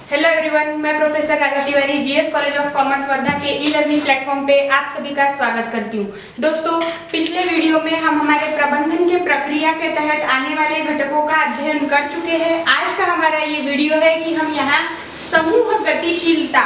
Hello everyone, मैं professor Radha Tiwari GS college of commerce Wardha के e learning platform पे आप सभी का स्वागत करती हूँ। दोस्तों, पिछले वीडियो में हम हमारे प्रबंधन के प्रक्रिया के तहत आने वाले घटकों का अध्ययन कर चुके हैं। आज का हमारा ये वीडियो है कि हम यहाँ समूह गतिशीलता,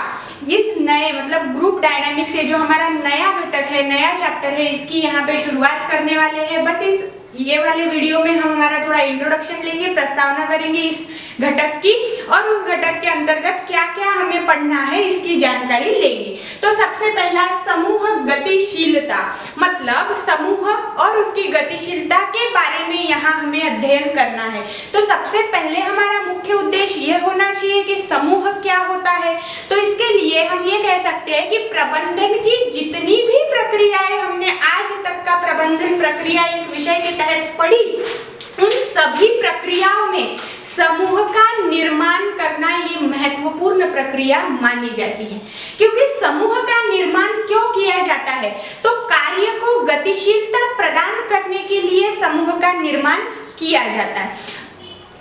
इस नए मतलब ग्रुप डायनामिक्स से जो हमारा नया घटक है, नया चैप्टर है, इसकी यहाँ पे शुरुआत करने वाले हैं। बस इस ये वाले वीडियो में हम हमारा थोड़ा इंट्रोडक्शन लेंगे, प्रस्तावना करेंगे इस घटक की और उस घटक के अंतर्गत क्या क्या हमें पढ़ना है इसकी जानकारी लेंगे। तो सबसे पहला समूह गतिशीलता, मतलब समूह और उसकी गतिशीलता के बारे में यहाँ हमें अध्ययन करना है। तो सबसे पहले हमारा मुख्य उद्देश्य ये होना चाहिए कि समूह क्या होता है। तो इसके लिए हम ये कह सकते हैं कि प्रबंधन की जितनी भी प्रक्रियाएं हमने आज तक का प्रबंधन प्रक्रिया इस विषय के तहत पढ़ी, उन सभी प्रक्रियाओं में समूह का निर्माण करना ये महत्वपूर्ण प्रक्रिया मानी जाती है। क्योंकि समूह का निर्माण क्यों किया जाता है? तो कार्य को गतिशीलता प्रदान करने के लिए समूह का निर्माण किया जाता है।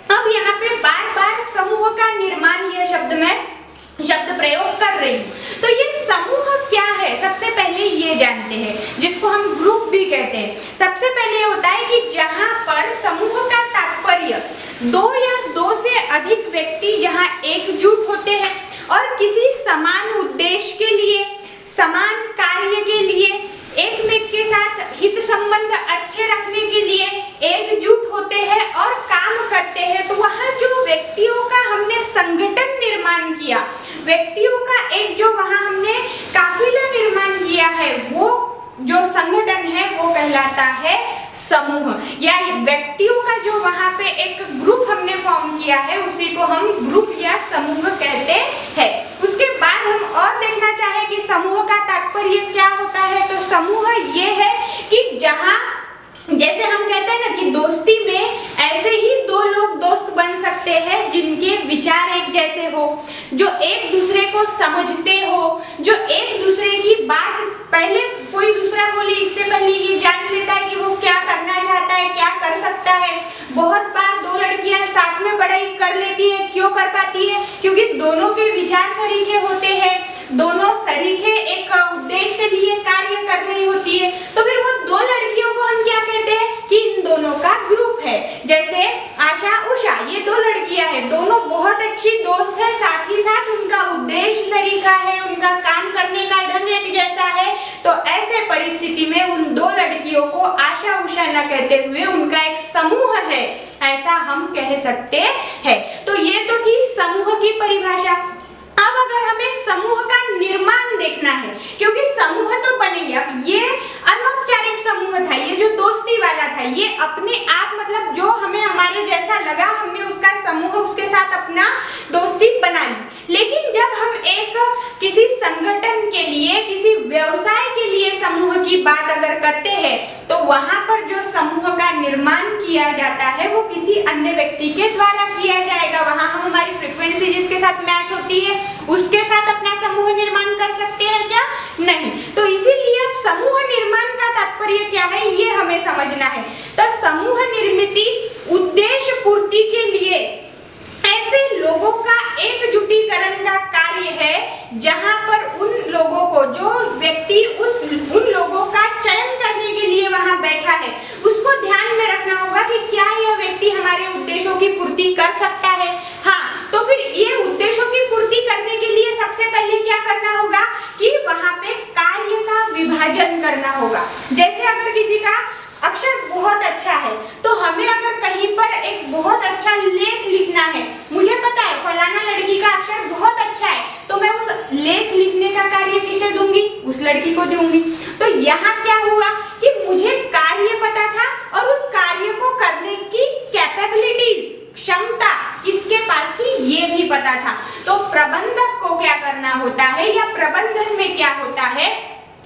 अब यहाँ पे बार बार समूह का निर्माण यह शब्द प्रयोग कर रही हूँ। तो ये समूह क्या है, सबसे पहले ये जानते हैं, जिसको हम ग्रुप भी कहते हैं। सबसे पहले होता है कि जहाँ पर समूह का तात्पर्य दो या दो से अधिक व्यक्ति जहाँ एकजुट होते हैं और किसी समान उद्देश्य के लिए, समान कार्य के लिए, एक में के साथ हित संबंध अच्छे रखने के लिए एकजुट होते हैं और काम करते हैं। तो वहाँ जो व्यक्तियों का हमने संगठन निर्माण किया, व्यक्तियों का एक जो वहाँ हमने काफिला निर्माण किया है, वो जो संगठन है वो कहलाता है समूह। या व्यक्तियों का जो वहाँ पे एक ग्रुप हमने फॉर्म किया है, उसी को हम ग्रुप या समूह कहते हैं। उसके बाद हम और देखना चाहे कि समूह का तात्पर्य क्या होता है। तो समूह ये है कि जहाँ, जैसे हम कहते हैं ना कि दोस्ती में ऐसे ही दो लोग दोस्त बन सकते हैं जिनके विचार एक जैसे हो, जो एक दूसरे को समझते हो, जो एक दूसरे की बात पहले कोई दूसरा बोली इससे पहले ये जान लेता है कि वो क्या करना चाहता है, क्या कर सकता है। बहुत बार दो लड़कियां साथ में पढ़ाई कर लेती है, क्यों कर पाती है? क्योंकि दोनों के विचार सरीखे होते हैं, दोनों सरीखे एक उद्देश्य के लिए कार्य कर रही होती है। तो फिर वो दो लड़कियों को हम क्या कहते हैं कि इन दोनों का ग्रुप है। जैसे आशा उषा, ये दो लड़कियां हैं, दोनों बहुत अच्छी दोस्त है, साथ ही साथ उनका उद्देश्य सरीखा है, उनका काम करने का ढंग एक जैसा है। तो ऐसे परिस्थिति में उन दो लड़कियों को आशा उषा न कहते हुए उनका एक समूह है, ऐसा हम कह सकते हैं। तो ये तो थी समूह की परिभाषा। अब अगर हमें समूह का निर्माण देखना है, क्योंकि समूह तो बनेंगे। अब ये अनौपचारिक समूह था, ये जो दोस्ती वाला था, ये अपने आप मतलब जो हमें हमारे जैसा लगा, हमने उसका समूह, उसके साथ अपना दोस्ती बना ली। लेकिन जब हम एक किसी संगठन के लिए, किसी व्यवसाय के लिए समूह की बात अगर करते हैं, तो वहां पर जो समूह का निर्माण किया जाता है वो किसी अन्य व्यक्ति के द्वारा किया जाएगा। वहां हम हमारी फ्रीक्वेंसी जिसके साथ मैच होती है उसके साथ अपना समूह निर्माण कर सकते हैं क्या? नहीं। तो इसीलिए अब समूह निर्माण का तात्पर्य क्या है ये हमें समझना है। तो समूह निर्मित उद्देश्य पूर्ति के लिए ऐसे लोगों का एकजुटीकरण का कार्य है, जहां पर उन लोगों को, जो व्यक्ति उन लोगों का चयन करने के लिए वहां बैठा है, उसको ध्यान में रखना होगा कि क्या यह व्यक्ति हमारे उद्देश्यों की पूर्ति कर सकता है। हाँ, तो फिर ये उद्देश्यों की पूर्ति करने के लिए सबसे पहले क्या करना होगा कि वहां पे कार्य का विभाजन करना होगा। जैसे अगर किसी का अक्षर बहुत अच्छा है, तो हमें अगर कहीं पर एक बहुत अच्छा लेख लिखना है, मुझे पता है फलाना लड़की का अक्षर बहुत अच्छा है, तो मैं उस लेख लिखने का कार्य किसे दूंगी? उस लड़की को दूंगी। तो यहाँ क्या हुआ कि मुझे कार्य पता था और उस कार्य को करने की कैपेबिलिटीज, क्षमता किसके पास थी ये भी पता था। तो प्रबंधक को क्या करना होता है, या प्रबंधन में क्या होता है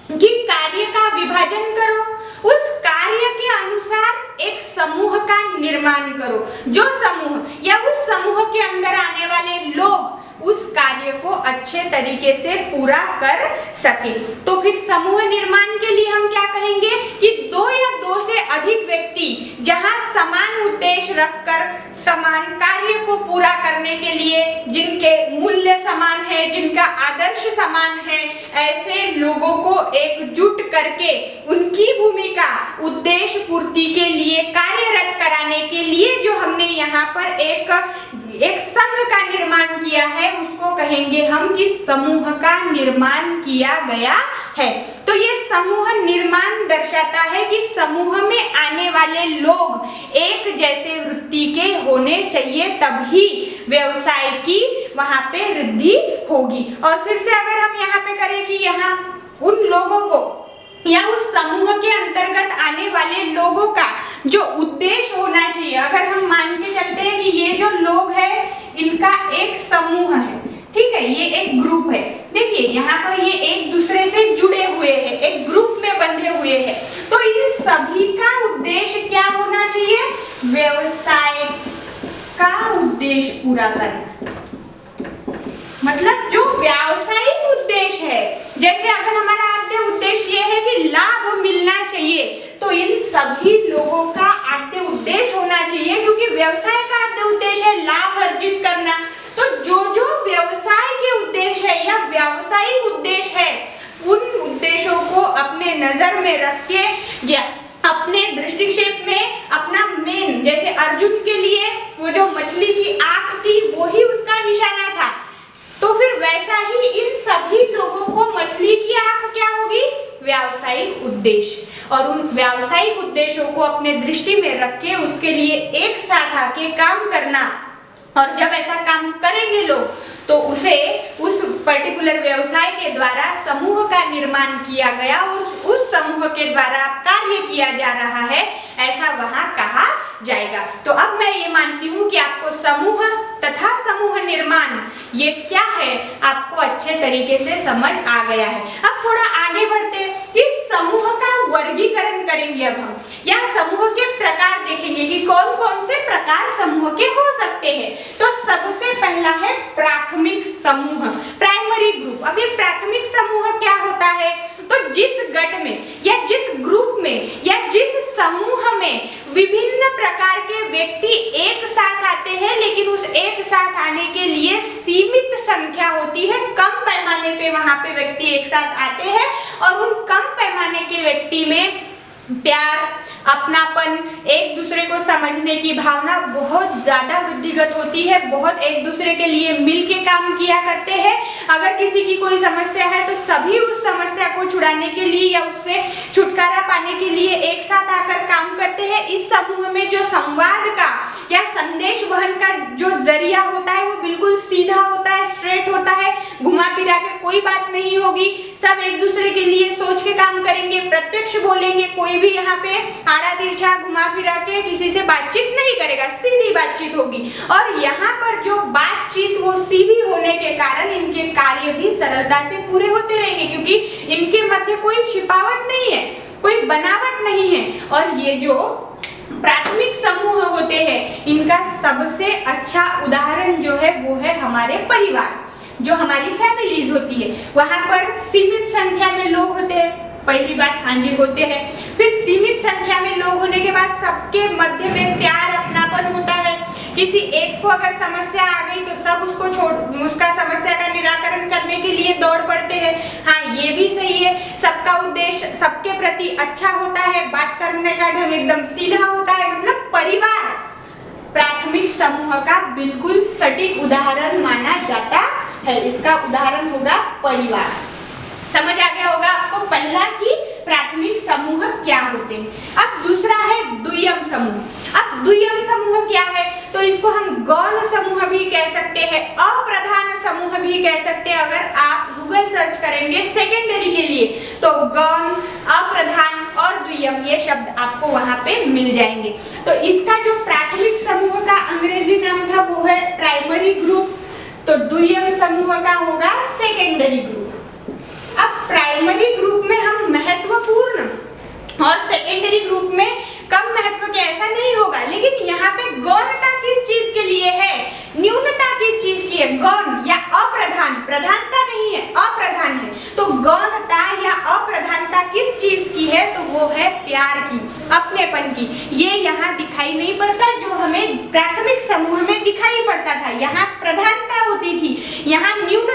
कि कार्य का विभाजन करो, उस कार्य के अनुसार एक समूह का निर्माण करो। जो समूह या उस समूह के अंदर आने वाले लोग उस कार्य को अच्छे तरीके से पूरा कर सके। तो फिर समूह निर्माण के लिए हम क्या कहेंगे कि दो या दो से अधिक व्यक्ति जहां समान उद्देश्य रखकर समान कार्य को पूरा करने के लिए, जिनके मूल्य समान है, जिनका आदर्श समान है, ऐसे लोगों को एकजुट करके उनकी भूमिका उद्देश्य पूर्ति के लिए कार्यरत कराने के लिए जो हमने यहाँ पर एक संघ का निर्माण किया है, उसको कहेंगे हम कि समूह का निर्माण किया गया है। तो ये समूह निर्माण दर्शाता है कि समूह में आने वाले लोग एक जैसे वृत्ति के होने चाहिए, तभी व्यवसाय की वहां पे वृद्धि होगी। और फिर से अगर हम यहाँ पे करें कि यहाँ उन लोगों को या उस समूह के अंतर्गत आने वाले लोगों का जो उद्देश्य होना चाहिए, अगर हम मान के चलते हैं कि ये जो लोग हैं इनका एक समूह है, ठीक है, ये एक ग्रुप है। देखिए यहाँ पर ये एक दूसरे से जुड़े हुए हैं, एक ग्रुप में बंधे हुए हैं, तो इन सभी का उद्देश्य क्या होना चाहिए? व्यवसाय का उद्देश्य पूरा करना। मतलब जो व्यावसायिक उद्देश्य है, जैसे अगर हमारा आद्य उद्देश्य ये है कि लाभ मिलना चाहिए, तो इन सभी लोगों का आद्य उद्देश्य होना चाहिए, क्योंकि व्यवसाय का आद्य उद्देश्य है लाभ अर्जित करना। तो जो जो व्यवसाय के उद्देश्य है या व्यावसायिक उद्देश्य है, उन उद्देश्यों को अपने नजर में रख के या अपने दृष्टिक्षेप में अपना मेन, जैसे अर्जुन के लिए वो जो मछली की आंख थी वो ही उसका निशाना था, तो फिर वैसा ही इन सभी लोगों को मछली की आंख क्या होगी? व्यावसायिक उद्देश्य। और उन व्यावसायिक उद्देश्यों को अपने दृष्टि में रख के उसके लिए एक साथ आके काम करना, और जब ऐसा काम करेंगे लोग तो उसे उस पर्टिकुलर व्यवसाय के द्वारा समूह का निर्माण किया गया और उस समूह के द्वारा कार्य किया जा रहा है, ऐसा वहां कहा जाएगा। तो अब मैं ये मानती हूँ कि आपको समूह तथा समूह निर्माण ये क्या है आपको अच्छे तरीके से समझ आ गया है। अब थोड़ा आगे बढ़ते हैं कि समूह का वर्गीकरण करेंगे अब हम, या समूह के प्रकार देखेंगे कि कौन कौन से प्रकार समूह के हो सकते हैं। तो सबसे पहला है प्राथमिक समूह, प्राइमरी ग्रुप। अब ये प्राथमिक समूह क्या होता है? तो जिस गट में या जिस ग्रुप में या जिस समूह में विभिन्न प्रकार के व्यक्ति एक साथ आते हैं, लेकिन उस एक साथ आने के लिए सीमित संख्या होती है, कम पैमाने पे वहां पे व्यक्ति एक साथ आते हैं, और उन कम पैमाने के व्यक्ति में प्यार, अपनापन, एक दूसरे को समझने की भावना बहुत ज्यादा वृद्धिगत होती है, बहुत एक दूसरे के लिए मिल के काम किया करते हैं। अगर किसी की कोई समस्या है तो सभी उस समस्या को छुड़ाने के लिए या उससे छुटकारा पाने के लिए एक साथ आकर काम करते हैं। इस समूह में जो संवाद का या संदेश वहन का जो जरिया होता है वो बिल्कुल सीधा होता है, स्ट्रेट होता है, घुमा फिरा के कोई बात नहीं होगी, सब एक दूसरे के लिए सोच के काम करेंगे, प्रत्यक्ष बोलेंगे, कोई भी यहाँ पे आड़ा तिरछा घुमा फिरा के किसी से बातचीत नहीं करेगा, सीधी बातचीत होगी। और यहाँ पर जो बातचीत वो सीधी होने के कारण इनके कार्य भी सरलता से पूरे होते रहेंगे, क्योंकि इनके मध्य कोई छिपावट नहीं है, कोई बनावट नहीं है। और ये जो प्राथमिक समूह होते हैं, इनका सबसे अच्छा उदाहरण जो है वो है हमारे परिवार, जो हमारी फैमिलीज होती है। वहां पर सीमित संख्या में लोग होते हैं, पहली बात, हाँ जी, होते हैं। फिर सीमित संख्या में लोग होने के बाद सबके मध्य में प्यार, अपनापन होता है। किसी एक को अगर समस्या आ गई तो सब उसको उसका समस्या का निराकरण करने के लिए दौड़ पड़ते हैं। हाँ, ये भी सही है, सबका उद्देश्य सबके प्रति अच्छा होता है, बात करने का ढंग एकदम सीधा होता है। मतलब परिवार प्राथमिक समूह का बिल्कुल सटीक उदाहरण माना जाता है। इसका उदाहरण होगा परिवार। समझ आ गया होगा आपको पहला कि प्राथमिक समूह क्या होते हैं। अब दूसरा है द्वियम समूह। अब द्वियम समूह क्या है? तो इसको हम गौण समूह भी कह सकते हैं, अप्रधान समूह भी कह सकते हैं। अगर आप गूगल सर्च करेंगे सेकेंडरी के लिए तो गौण, अप्रधान और द्वियम ये शब्द आपको वहां पे मिल जाएंगे। तो इसका जो प्राथमिक समूह का अंग्रेजी नाम था वो है प्राइमरी ग्रुप, तो द्वियम समूह का होगा सेकेंडरी ग्रुप। अब प्राइमरी ग्रुप में हम महत्वपूर्ण और सेकेंडरी ग्रुप में कम महत्व के ऐसा नहीं होगा, लेकिन यहाँ पे गौणता किस चीज के लिए है, न्यूनता किस चीज की है? गौण या अप्रधान, प्रधानता नहीं है, अप्रधान है। तो गौणता या अप्रधानता किस चीज की है? तो वो है प्यार की, अपनेपन की। ये यहाँ दिखाई नहीं पड़ता जो हमें प्राथमिक समूह में दिखाई पड़ता था। यहाँ प्रधानता होती थी, यहाँ न्यूनता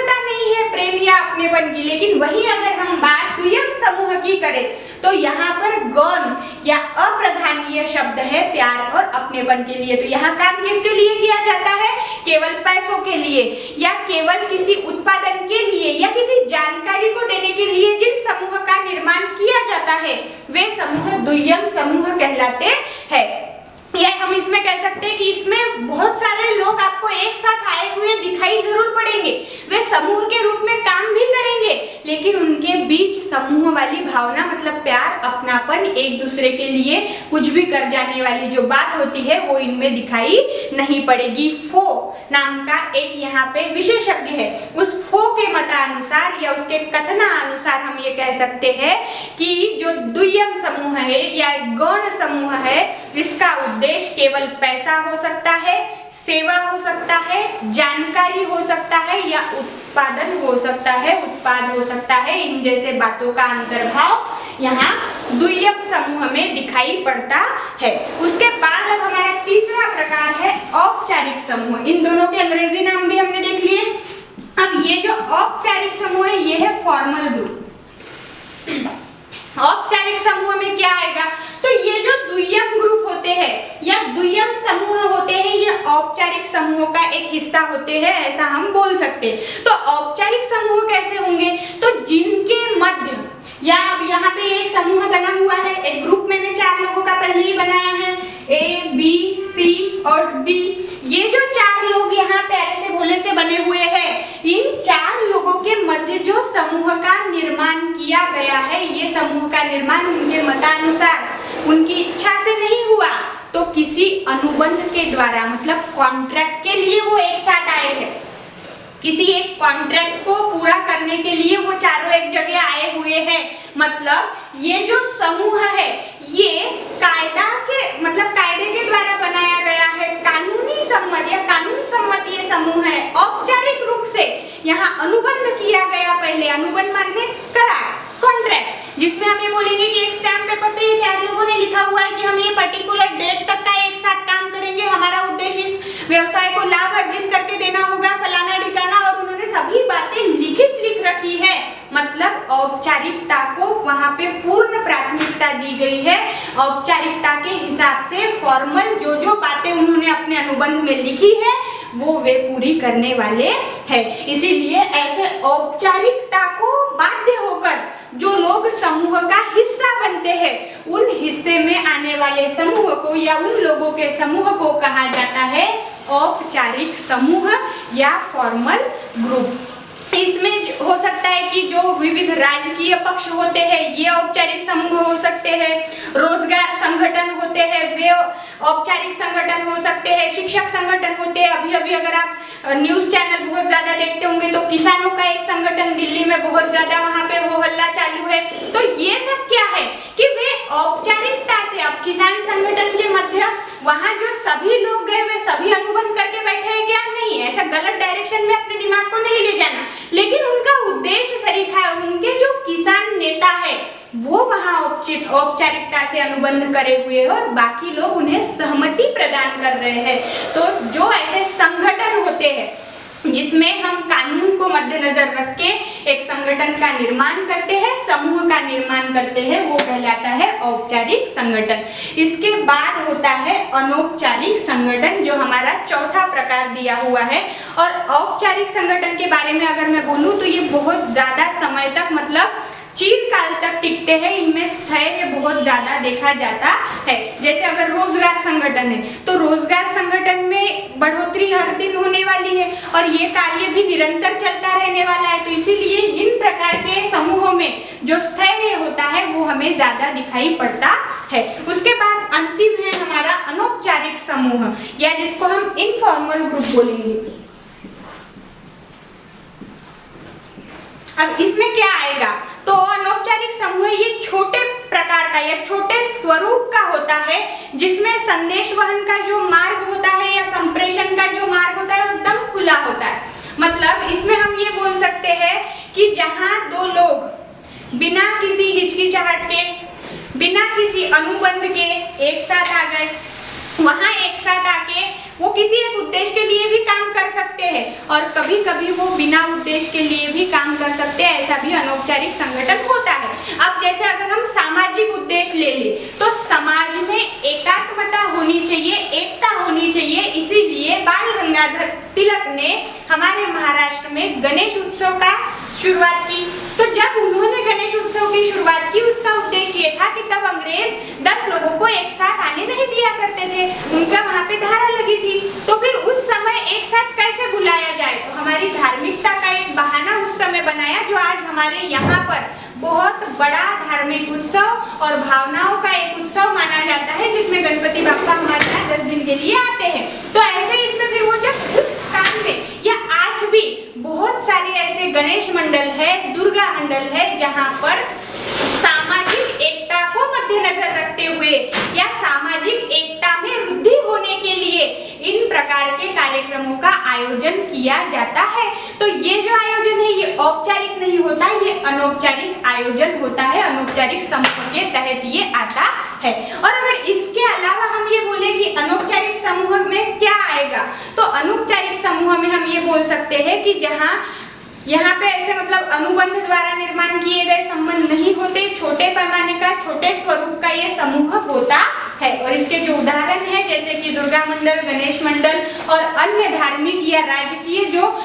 अपनेपन की। लेकिन वही अगर हम बात द्वियम समूह की करें तो यहाँ पर गौण या अप्रधानीय शब्द है प्यार और अपनेपन के लिए। तो यहाँ काम किसके लिए किया जाता है? केवल पैसों के लिए या केवल किसी उत्पादन के लिए या किसी जानकारी को देने के लिए जिन समूह का निर्माण किया जाता है वे समूह द्वियम समूह कहलाते हैं। या हम इसमें कह सकते हैं कि इसमें बहुत सारे लोग आपको एक साथ आए हुए दिखाई जरूर पड़ेंगे, वे समूह के रूप में काम भी करेंगे, लेकिन उनके बीच समूह वाली भावना मतलब प्यार, अपनापन, एक दूसरे के लिए कुछ भी कर जाने वाली जो बात होती है वो इनमें दिखाई नहीं पड़ेगी। फो नाम का एक यहाँ पे विशेषज्ञ है, उस फो के मतानुसार या उसके कथनानुसार हम ये कह सकते हैं कि जो द्वियम समूह है या गौण समूह है इसका उद्देश्य केवल पैसा हो सकता है, सेवा हो सकता है, जानकारी हो सकता है या उत्पादन हो सकता है, उत्पाद हो सकता है। इन जैसे बातों का अंतर्भाव यहाँ द्वियम समूह में दिखाई पड़ता है। उसके बाद अब हमारा तीसरा प्रकार है औपचारिक समूह। इन दोनों के अंग्रेजी नाम भी हमने देख लिए। अब ये जो औपचारिक समूह है ये है फॉर्मल ग्रुप। औपचारिक समूह में क्या आएगा? तो ये जो द्वियम ग्रुप होते हैं या द्वियम समूह होते हैं ये औपचारिक समूह का एक हिस्सा होते हैं, ऐसा हम बोल सकते हैं। तो औपचारिक समूह कैसे होंगे? तो जिनके मध्य या अब यहाँ पे एक समूह बना हुआ है, एक ग्रुप मैंने 4 लोगों का पहले ही बनाया है, A, B, C और D। ये जो 4 लोग यहाँ प्यारे से भोले से बने हुए हैं, इन 4 लोगों के मध्य जो समूह का निर्माण किया गया है ये समूह का निर्माण उनके मतानुसार उनकी इच्छा से नहीं हुआ तो किसी अनुबंध के द्वारा मतलब कॉन्ट्रैक्ट के लिए वो एक साथ आए हैं। किसी एक कॉन्ट्रैक्ट को पूरा करने के लिए वो चारों एक जगह आए हुए हैं। मतलब ये जो समूह है ये कायदा के मतलब कायदे के द्वारा बनाया गया है, कानूनी सम्मत या कानून सम्मत ये समूह है। औपचारिक रूप से यहाँ अनुबंध किया गया, पहले अनुबंध मानने करार, कॉन्ट्रैक्ट, जिसमें हम ये बोलेंगे कि एक स्टैम्प पेपर पे ये 4 लोगों ने लिखा हुआ है कि हम ये पर्टिकुलर डेट तक का एक साथ काम करेंगे, हमारा उद्देश्य इस व्यवसाय को लाभ अर्जित करके देना होगा, फलाना ठिकाना, और उन्होंने सभी बातें लिख रखी है। मतलब औपचारिकता को वहां पे पूर्ण प्राथमिकता दी गई है। औपचारिकता के हिसाब से फॉर्मल जो बातें उन्होंने अपने अनुबंध में लिखी है वो वे पूरी करने वाले हैं। इसीलिए ऐसे औपचारिकता को बाध्य होकर जो लोग समूह का हिस्सा बनते हैं उन हिस्से में आने वाले समूह को या उन लोगों के समूह को कहा जाता है औपचारिक समूह या फॉर्मल ग्रुप। इसमें हो सकता है कि जो विविध राजकीय पक्ष होते हैं ये औपचारिक समूह हो सकते हैं, रोजगार संगठन होते हैं वे औपचारिक संगठन हो सकते हैं, शिक्षक संगठन होते हैं। अभी अगर आप न्यूज चैनल बहुत ज्यादा देखते होंगे तो किसानों का एक संगठन दिल्ली में बहुत ज्यादा वहां पे हो हल्ला चालू है। तो ये सब क्या है कि वे औपचारिकता से, अब किसान संगठन के मध्य वहां जो सभी लोग गए वे सभी अनुबंध करके बैठे हैं क्या? नहीं, ऐसा गलत डायरेक्शन में अपने दिमाग को नहीं ले जाना, लेकिन उनका उद्देश्य सरीखा है। उनके जो किसान नेता है वो वहां औपचारिकता से अनुबंध करे हुए हैं और बाकी लोग उन्हें सहमति प्रदान कर रहे हैं। तो जो ऐसे संगठन होते हैं जिसमें हम कानून को मद्देनजर रख के एक संगठन का निर्माण करते हैं, समूह का निर्माण करते हैं, वो कहलाता है औपचारिक संगठन। इसके बाद होता है अनौपचारिक संगठन जो हमारा चौथा प्रकार दिया हुआ है। और औपचारिक संगठन के बारे में अगर मैं बोलूं तो ये बहुत ज्यादा समय तक मतलब चिरकाल तक टिकते हैं, इनमें स्थैर्य बहुत ज्यादा देखा जाता है। जैसे अगर रोजगार संगठन है तो रोजगार संगठन में बढ़ोतरी हर दिन होने वाली है और ये कार्य भी निरंतर चलता रहने वाला है। तो इसीलिए इन प्रकार के समूहों में जो स्थैर्य होता है वो हमें ज्यादा दिखाई पड़ता है। उसके बाद अंतिम है हमारा अनौपचारिक समूह या जिसको हम इनफॉर्मल ग्रुप बोलेंगे। अब इसमें क्या आएगा? तो अनौपचारिक समूह ये छोटे प्रकार का या छोटे स्वरूप का होता है जिसमें संदेश वहन का जो मार्ग होता है या संप्रेषण का जो मार्ग होता है वो एकदम खुला होता है। मतलब इसमें हम ये बोल सकते हैं कि जहां 2 लोग बिना किसी हिचकिचाहट के, बिना किसी अनुबंध के एक साथ आ गए, वहाँ एक साथ आके वो किसी एक उद्देश्य के लिए भी काम कर सकते हैं और कभी कभी वो बिना उद्देश्य के लिए भी काम कर सकते हैं। ऐसा भी अनौपचारिक संगठन होता है। अब जैसे अगर हम सामाजिक उद्देश्य ले ले तो समाज में एकात्मता होनी चाहिए, एकता होनी चाहिए। इसीलिए बाल गंगाधर तिलक ने हमारे महाराष्ट्र में गणेश उत्सव का शुरुआत की। तो जब उन्होंने गणेश उत्सव की शुरुआत की उसका उद्देश्य ये था कि तब अंग्रेज 10 लोगों को एक साथ आने नहीं दिया करते थे, उनका वहाँ पे धारा लगी थी। तो फिर उस समय एक साथ कैसे बुलाया जाए, तो हमारी धार्मिकता का एक बहाना उस समय बनाया, जो आज हमारे यहाँ पर बहुत बड़ा धार्मिक उत्सव और भावनाओं का एक उत्सव माना जाता है, जिसमें गणपति बाप्पा हमारे यहाँ 10 दिन के लिए आते हैं। तो ऐसे इसमें फिर वो जब उस काम में, या आज भी बहुत सारे ऐसे गणेश मंडल है, दुर्गा मंडल है, जहाँ पर सामाजिक एकता को मद्देनजर रखते हुए या सामाजिक एकता में वृद्धि होने के लिए इन प्रकार के कार्यक्रमों का आयोजन किया जाता है। तो ये जो आयोजन है ये औपचारिक नहीं होता, ये अनौपचारिक आयोजन होता है, अनौपचारिक समूह के तहत ये आता है। और अगर इसके अलावा हम ये बोले कि अनौपचारिक समूह में क्या आएगा, तो अनौपचारिक समूह में हम ये बोल सकते हैं कि जहाँ यहाँ पे ऐसे मतलब अनुबंध द्वारा निर्माण किए गए संबंध नहीं होते, छोटे पैमाने का, छोटे स्वरूप का ये समूह होता है। और इसके जो उदाहरण है जैसे कि दुर्गा मंडल, गणेश मंडल और अन्य धार्मिक या राजकीय जो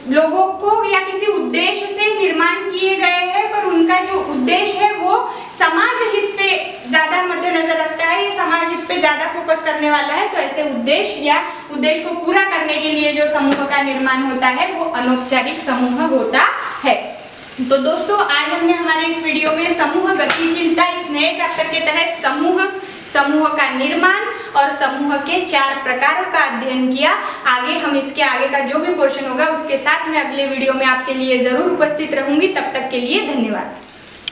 लोगों को या किसी उद्देश्य से निर्माण किए गए हैं, पर उनका जो उद्देश्य है वो समाज हित पे ज्यादा मद्देनजर रखता है, ये समाज हित पे ज्यादा फोकस करने वाला है। तो ऐसे उद्देश्य या उद्देश्य को पूरा करने के लिए जो समूह का निर्माण होता है वो अनौपचारिक समूह होता है। तो दोस्तों आज हमने हमारे इस वीडियो में समूह गतिशीलता इस नए चैप्टर के तहत समूह का निर्माण और समूह के 4 प्रकारों का अध्ययन किया। आगे हम इसके आगे का जो भी पोर्शन होगा उसके साथ मैं अगले वीडियो में आपके लिए जरूर उपस्थित रहूंगी। तब तक के लिए धन्यवाद।